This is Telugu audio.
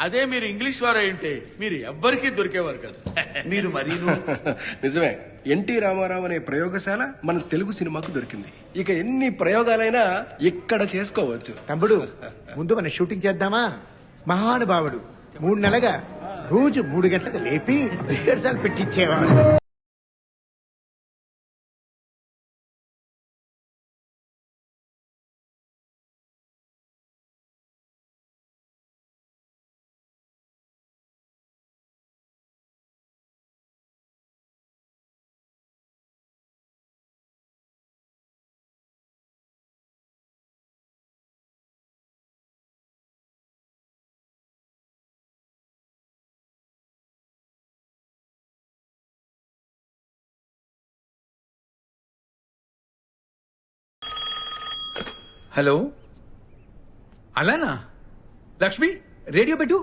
అదే మీరు ఇంగ్లీష్ వారు అయింటే మీరు ఎవ్వరికీ దొరికేవారు కదా. మీరు మరీను. నిజమే, ఎన్టీ రామారావు అనే ప్రయోగశాల మన తెలుగు సినిమాకు దొరికింది. ఇక ఎన్ని ప్రయోగాలైనా ఇక్కడ చేసుకోవచ్చు. తమ్ముడు ముందు మన షూటింగ్ చేద్దామా? మహానుభావుడు 3 నెలలుగా రోజు 3 గంటలకు లేపి రిహర్సల్ పెట్టించేవాడు. హలో అలానా? లక్ష్మి రేడియో పెట్టు.